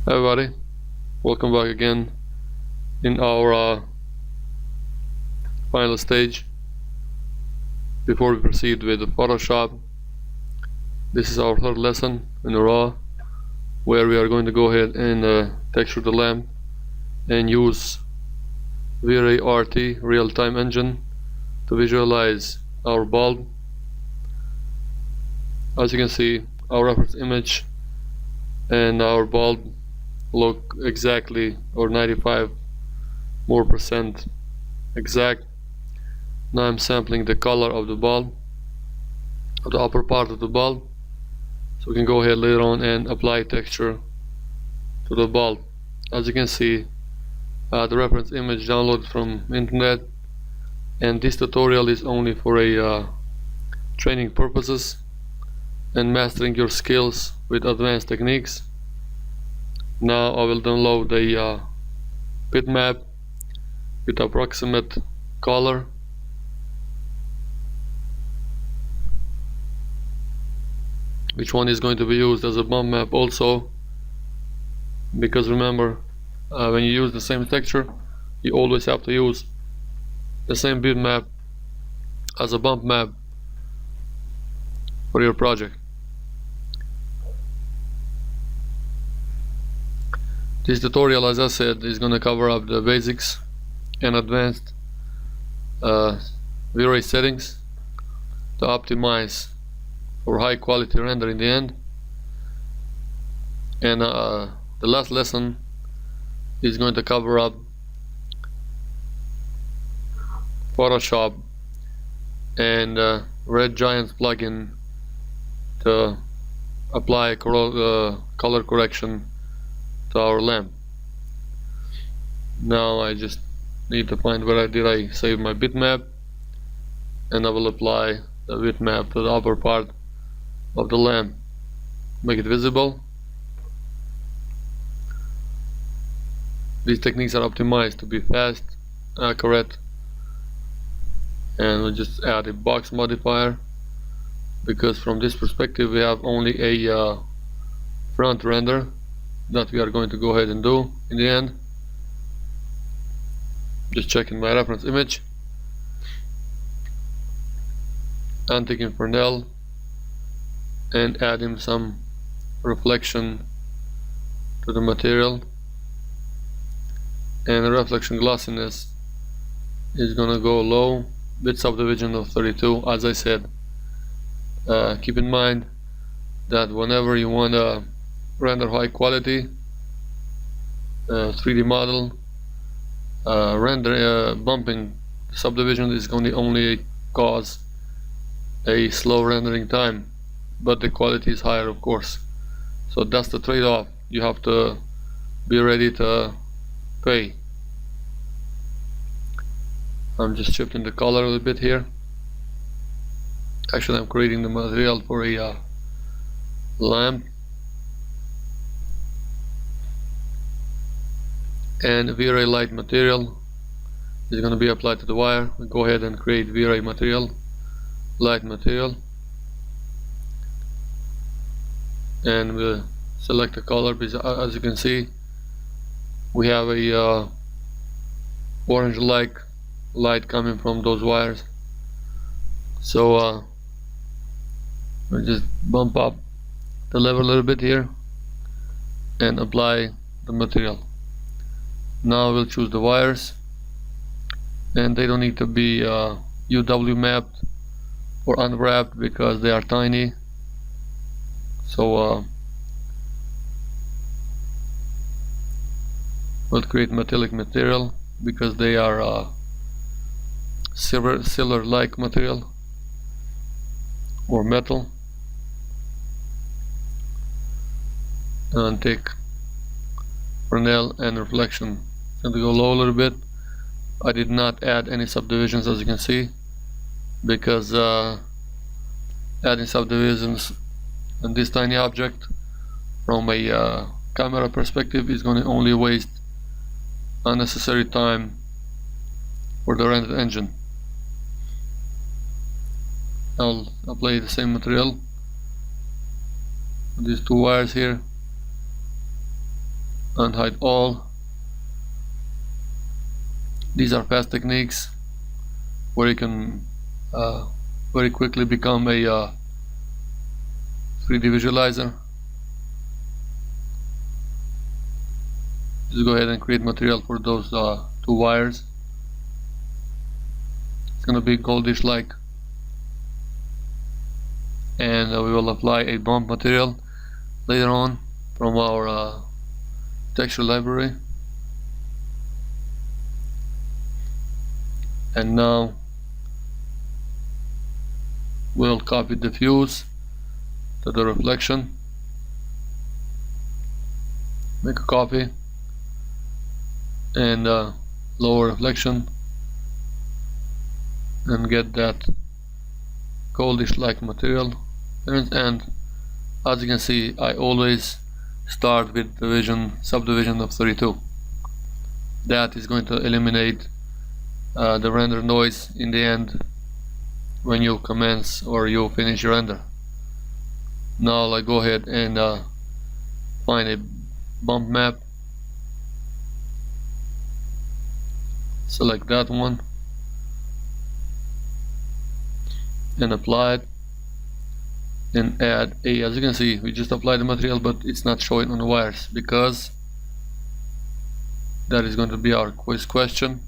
Hi everybody, welcome back again in our final stage. Before we proceed with the Photoshop, this is our third lesson in a row where we are going to go ahead and texture the lamp and use V-Ray RT real-time engine to visualize our bulb. As you can see, our reference image and our bulb look exactly, or 95% more exact. Now I'm sampling the color of the bulb, of the upper part of the bulb, so we can go ahead later on and apply texture to the bulb. As you can see, the reference image downloaded from internet, and this tutorial is only for training purposes and mastering your skills with advanced techniques. Now I will download a bitmap with approximate color, which one is going to be used as a bump map also, because remember, when you use the same texture, you always have to use the same bitmap as a bump map for your project. This tutorial, as I said, is going to cover up the basics and advanced V-Ray settings to optimize for high quality render in the end. And the last lesson is going to cover up Photoshop and Red Giant's plugin to apply color correction to our lamp. Now I just need to find where I save my bitmap, and I will apply the bitmap to the upper part of the lamp, make it visible. These techniques are optimized to be fast, accurate, and we'll just add a box modifier, because from this perspective we have only a front render that we are going to go ahead and do in the end. Just checking my reference image and taking Fresnel and adding some reflection to the material, and the reflection glossiness is gonna go low with subdivision of 32. As I said, keep in mind that whenever you want to render high quality 3D model, bumping subdivision is going to only cause a slow rendering time, but the quality is higher, of course. So that's the trade-off you have to be ready to pay. I'm just shifting the color a little bit here. Actually, I'm creating the material for a lamp, and V-Ray light material is going to be applied to the wire. We'll go ahead and create V-Ray material, light material, and we'll select the color, because as you can see we have a orange-like light coming from those wires. So we'll just bump up the level a little bit here and apply the material. Now we'll choose the wires, and they don't need to be UW mapped or unwrapped because they are tiny. So we'll create metallic material because they are silver-like material or metal, and take Fresnel and reflection. I'm going to go low a little bit. I did not add any subdivisions, as you can see, because adding subdivisions in this tiny object from a camera perspective is going to only waste unnecessary time for the render engine. I'll apply the same material, these two wires here, unhide all. These are fast techniques where you can very quickly become a 3D visualizer. Just go ahead and create material for those two wires. It's gonna be goldish like, and we will apply a bump material later on from our texture library. And now we'll copy diffuse to the reflection, make a copy, and lower reflection, and get that goldish like material. And as you can see, I always start with subdivision of 32. That is going to eliminate the render noise in the end when you commence or you finish your render. Now I go ahead and find a bump map, select that one and apply it, and add a, as you can see, we just applied the material but it's not showing on the wires because that is going to be our quiz question.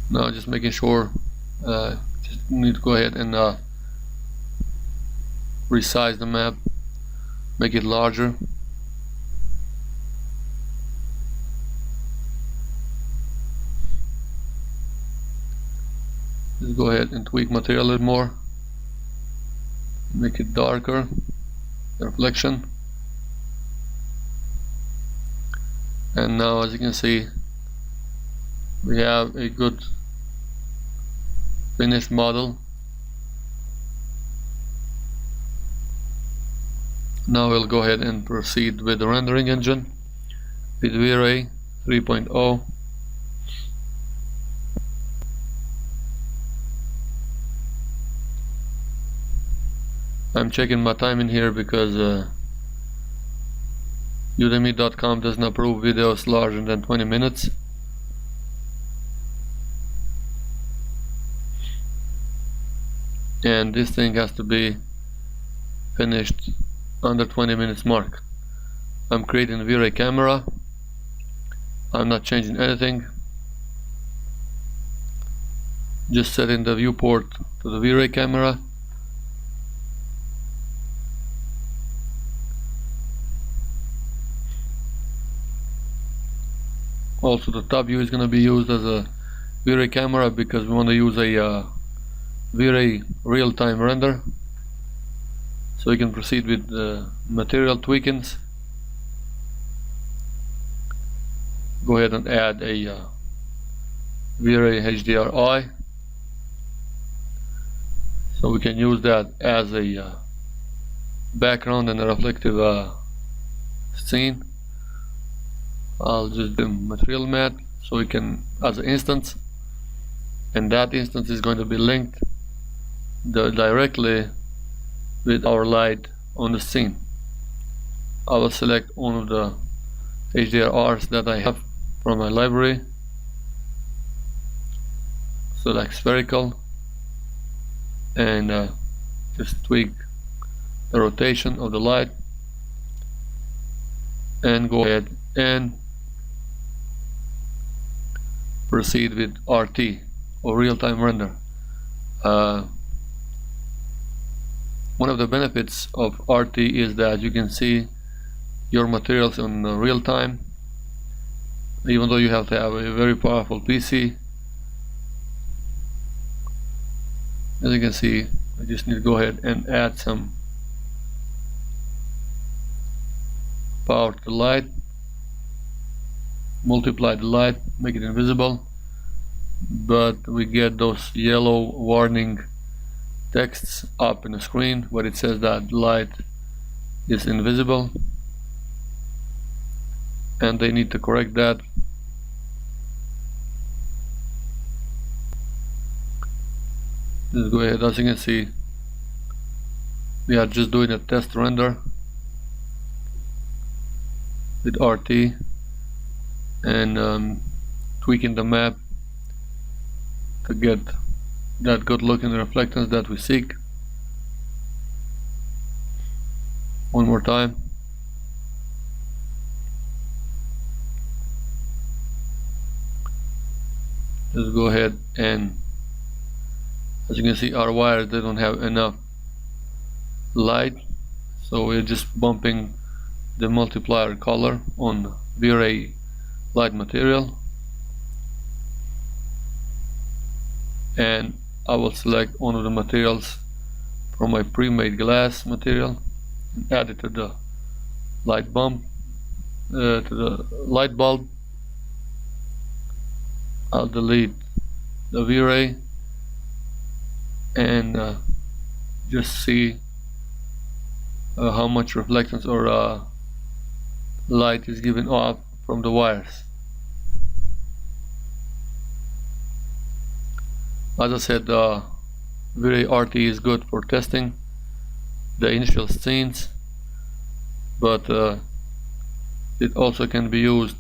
Now just making sure, just need to go ahead and resize the map, make it larger. Just go ahead and tweak material a little more, make it darker, the reflection. And now as you can see, we have a good finished model. Now we'll go ahead and proceed with the rendering engine with V-Ray 3.0. I'm checking my time in here because Udemy.com doesn't approve videos larger than 20 minutes. And this thing has to be finished under 20 minutes mark. I'm creating a V-Ray camera. I'm not changing anything, just setting the viewport to the V-Ray camera. Also the top view is going to be used as a V-Ray camera because we want to use a V-Ray real-time render, so we can proceed with material tweakings. Go ahead and add a V-Ray HDRI, so we can use that as a background and a reflective scene. I'll just do material matte so we can, as an instance, and that instance is going to be linked directly with our light on the scene. I will select one of the HDRs that I have from my library, select spherical, and just tweak the rotation of the light, and go ahead and proceed with RT, or real-time render. One of the benefits of RT is that you can see your materials in real time, even though you have to have a very powerful PC. As you can see, I just need to go ahead and add some power to the light, multiply the light, make it invisible, but we get those yellow warning texts up in the screen where it says that light is invisible, and they need to correct that. Let's go ahead. As you can see, we are just doing a test render with RT and tweaking the map to get that good looking reflectance that we seek. One more time. Just go ahead, and as you can see, our wires, they don't have enough light, so we're just bumping the multiplier color on V-Ray light material, and I will select one of the materials from my pre-made glass material and add it to the light bulb. I'll delete the V-Ray and just see how much reflectance or light is given off from the wires. As I said, V-Ray RT is good for testing the initial scenes, but it also can be used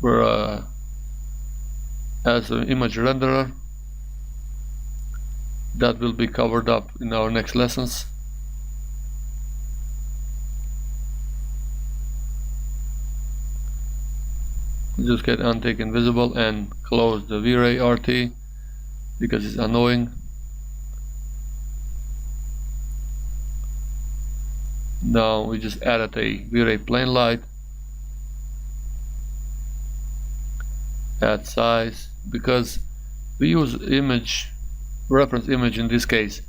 for as an image renderer. That will be covered up in our next lessons. Just get untick invisible and close the V-Ray RT because it's annoying. Now we just added a V-Ray plane light. Add size, because we use image, reference image in this case.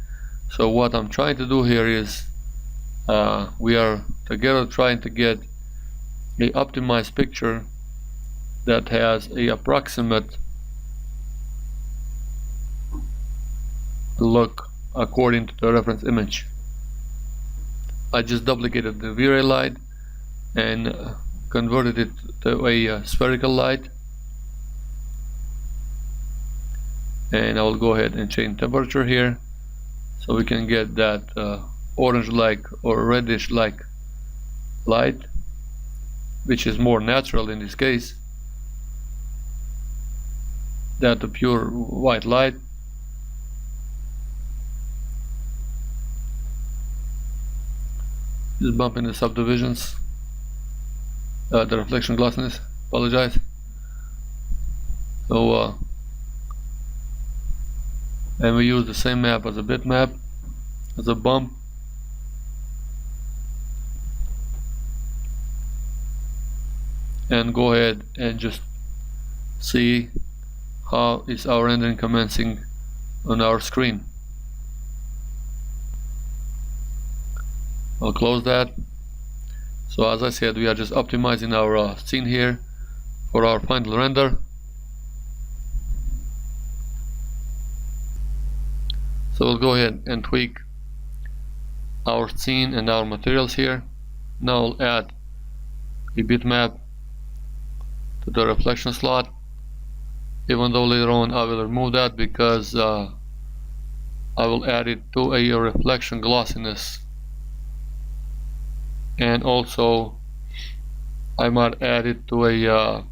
So what I'm trying to do here is we are together trying to get a optimized picture that has a approximate look according to the reference image. I just duplicated the V-Ray light and converted it to a spherical light, and I will go ahead and change temperature here so we can get that orange-like or reddish-like light, which is more natural in this case than the pure white light. Just bumping the subdivisions, the reflection glossiness, apologize. So and we use the same map as a bitmap, as a bump. And go ahead and just see how is our rendering commencing on our screen. I'll close that. So as I said, we are just optimizing our scene here for our final render. So we'll go ahead and tweak our scene and our materials here. Now I'll add a bitmap to the reflection slot, even though later on I will remove that because I will add it to a reflection glossiness, and also I might add it to a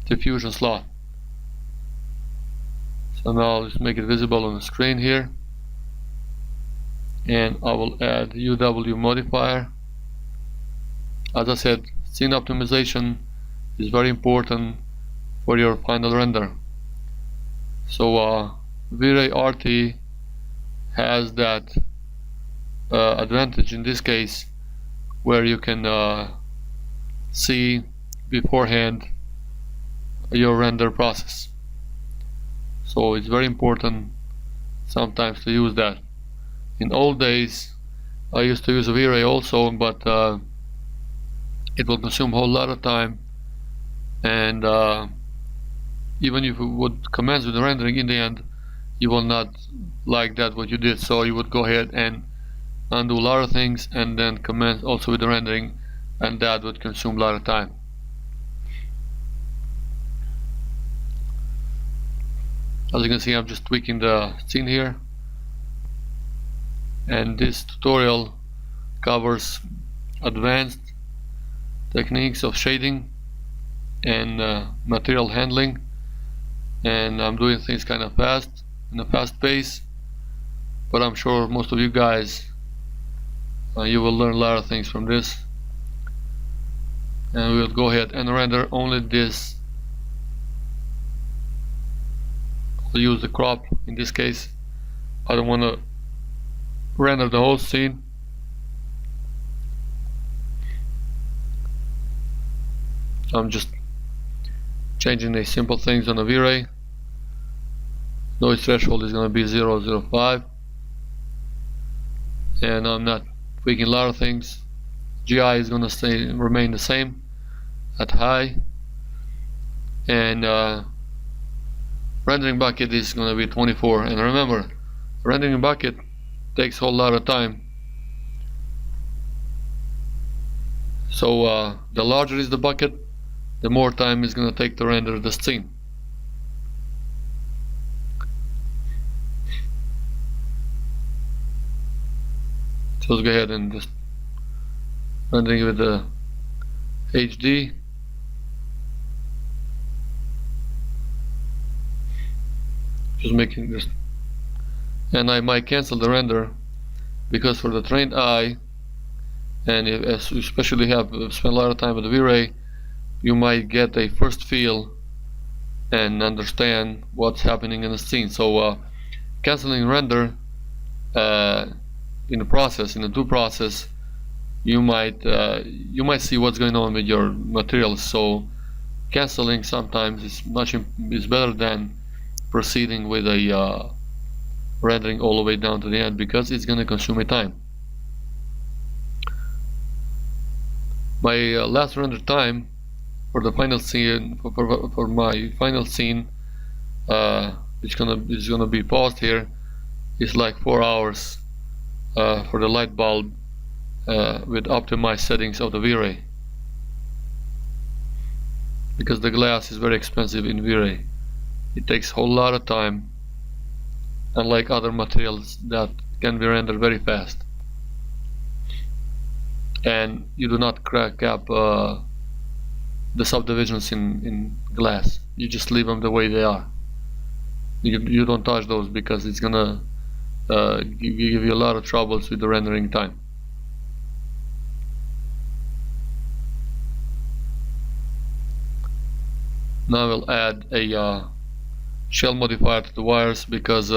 diffusion slot. So now I'll just make it visible on the screen here, and I will add UW modifier. As I said, scene optimization is very important for your final render. So V-Ray RT has that advantage in this case, where you can see beforehand your render process. So it's very important sometimes to use that. In old days I used to use a V-Ray also, but it will consume a whole lot of time, and even if you would commence with the rendering, in the end you will not like that what you did, so you would go ahead and undo a lot of things and then commence also with the rendering, and that would consume a lot of time. As you can see, I'm just tweaking the scene here and this tutorial covers advanced techniques of shading and material handling, and I'm doing things kind of fast, in a fast pace, but I'm sure most of you guys you will learn a lot of things from this. And we'll go ahead and render only this. I'll use the crop in this case. I don't want to render the whole scene. I'm just changing the simple things on the V-Ray. Noise threshold is going to be 0.05, and I'm not tweaking a lot of things. GI is going to remain the same at high, and rendering bucket is going to be 24. And remember, rendering bucket takes a whole lot of time, so the larger is the bucket, the more time is going to take to render the scene. So let's go ahead and just rendering with the HD. Just making this, and I might cancel the render because for the trained eye, and if, especially have spent a lot of time with the V-Ray, you might get a first feel and understand what's happening in the scene. So canceling render in the process, in the do process, you might see what's going on with your materials. So canceling sometimes is better than proceeding with a rendering all the way down to the end, because it's going to consume my time. My last render time for the final scene, for my final scene, which is gonna be paused here, is like 4 hours for the light bulb with optimized settings of the V-Ray, because the glass is very expensive in V-Ray. It takes a whole lot of time, unlike other materials that can be rendered very fast. And you do not crack up the subdivisions in glass. You just leave them the way they are. You don't touch those, because it's gonna give you a lot of troubles with the rendering time. Now we'll add a shell modifier to the wires, because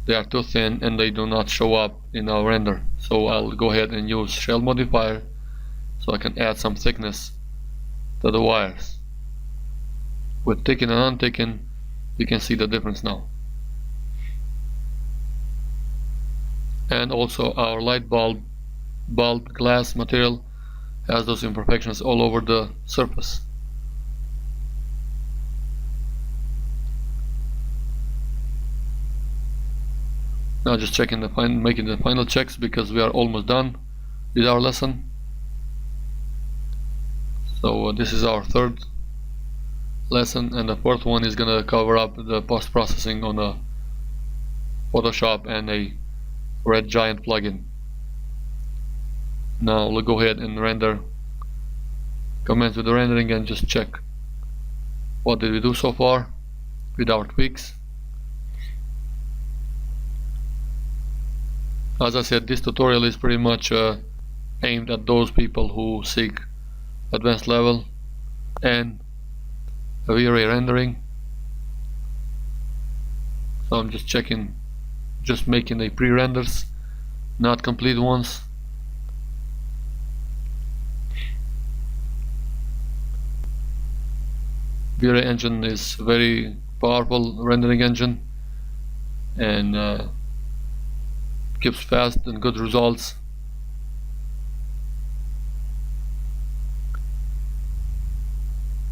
they are too thin and they do not show up in our render. So I'll go ahead and use shell modifier so I can add some thickness to the wires. With thicken and unthicken, you can see the difference now. And also our light bulb glass material has those imperfections all over the surface. Now just checking making the final checks, because we are almost done with our lesson. So this is our third lesson, and the fourth one is gonna cover up the post-processing on a Photoshop and a Red Giant plugin. Now we'll go ahead and render, commence with the rendering, and just check what did we do so far with our tweaks. As I said, this tutorial is pretty much aimed at those people who seek advanced level and V-Ray rendering. So I'm just checking, just making the pre-renders, not complete ones. V-Ray engine is very powerful rendering engine, and gives fast and good results.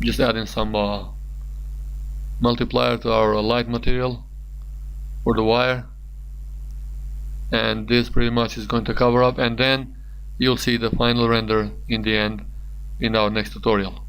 Just adding some multiplier to our light material for the wire, and this pretty much is going to cover up, and then you'll see the final render in the end in our next tutorial.